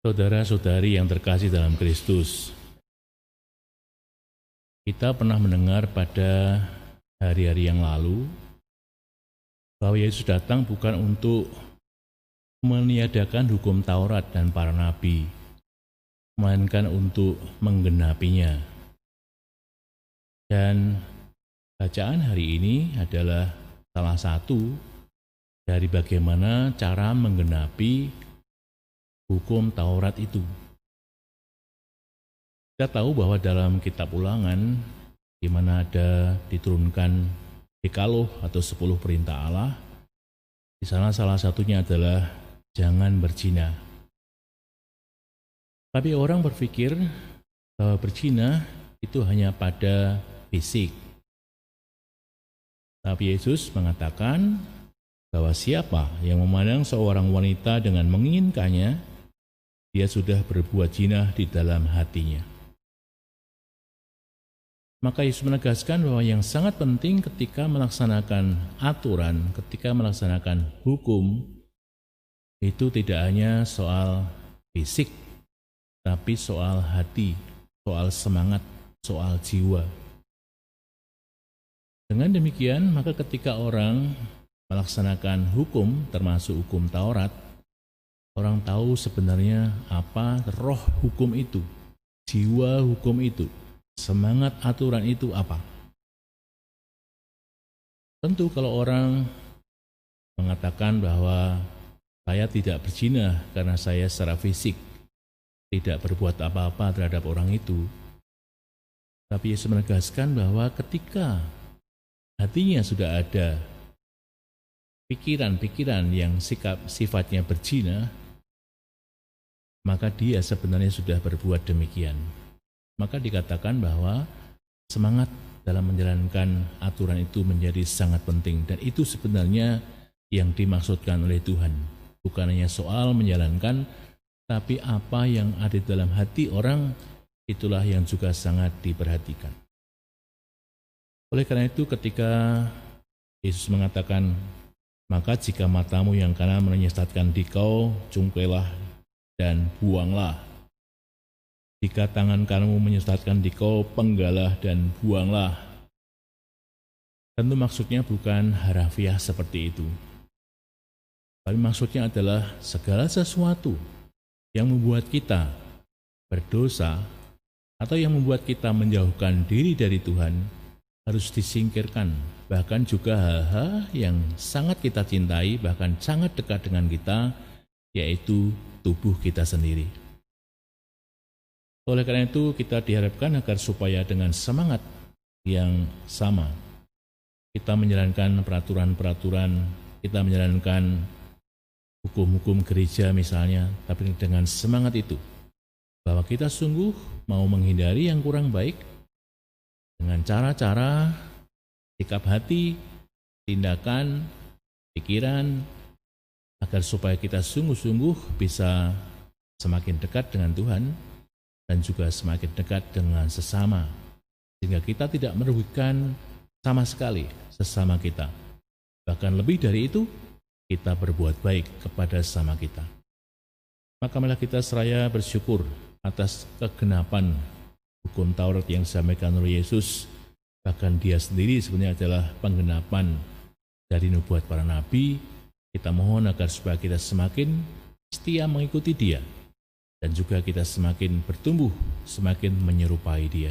Saudara-saudari yang terkasih dalam Kristus, kita pernah mendengar pada hari-hari yang lalu bahwa Yesus datang bukan untuk meniadakan hukum Taurat dan para nabi, melainkan untuk menggenapinya. Dan bacaan hari ini adalah salah satu dari bagaimana cara menggenapi hukum Taurat itu. Kita tahu bahwa dalam kitab Ulangan, di mana ada diturunkan Dekaloh atau 10 perintah Allah, di sana salah satunya adalah jangan berzina. Tapi orang berpikir bahwa berzina itu hanya pada fisik. Tapi Yesus mengatakan bahwa siapa yang memandang seorang wanita dengan menginginkannya, dia sudah berbuat zina di dalam hatinya. Maka Yesus menegaskan bahwa yang sangat penting ketika melaksanakan aturan, ketika melaksanakan hukum, itu tidak hanya soal fisik, tapi soal hati, soal semangat, soal jiwa. Dengan demikian, maka ketika orang melaksanakan hukum, termasuk hukum Taurat, orang tahu sebenarnya apa roh hukum itu, jiwa hukum itu, semangat aturan itu apa. Tentu kalau orang mengatakan bahwa saya tidak berzina karena saya secara fisik tidak berbuat apa-apa terhadap orang itu, tapi Yesus menegaskan bahwa ketika hatinya sudah ada pikiran-pikiran yang sifatnya berzina, maka dia sebenarnya sudah berbuat demikian. Maka dikatakan bahwa semangat dalam menjalankan aturan itu menjadi sangat penting, dan itu sebenarnya yang dimaksudkan oleh Tuhan. Bukan hanya soal menjalankan, tapi apa yang ada dalam hati orang, itulah yang juga sangat diperhatikan. Oleh karena itu ketika Yesus mengatakan, maka jika matamu yang kanan menyesatkan dikau, cungkailah dan buanglah. Jika tangan kananmu menyesatkan dikau, penggalah dan buanglah. Tentu maksudnya bukan harafiah seperti itu. Tapi maksudnya adalah segala sesuatu yang membuat kita berdosa atau yang membuat kita menjauhkan diri dari Tuhan harus disingkirkan. Bahkan juga hal-hal yang sangat kita cintai, bahkan sangat dekat dengan kita, yaitu tubuh kita sendiri. Oleh karena itu kita diharapkan agar supaya dengan semangat yang sama kita menjalankan peraturan-peraturan, kita menjalankan hukum-hukum gereja misalnya, tapi dengan semangat itu bahwa kita sungguh mau menghindari yang kurang baik dengan cara-cara, sikap hati, tindakan, pikiran, agar supaya kita sungguh-sungguh bisa semakin dekat dengan Tuhan dan juga semakin dekat dengan sesama, sehingga kita tidak merugikan sama sekali sesama kita. Bahkan lebih dari itu, kita berbuat baik kepada sesama kita. Maka marilah kita seraya bersyukur atas kegenapan hukum Taurat yang disampaikan oleh Yesus. Bahkan dia sendiri sebenarnya adalah penggenapan dari nubuat para nabi. Kita mohon agar supaya kita semakin setia mengikuti dia, dan juga kita semakin bertumbuh, semakin menyerupai dia.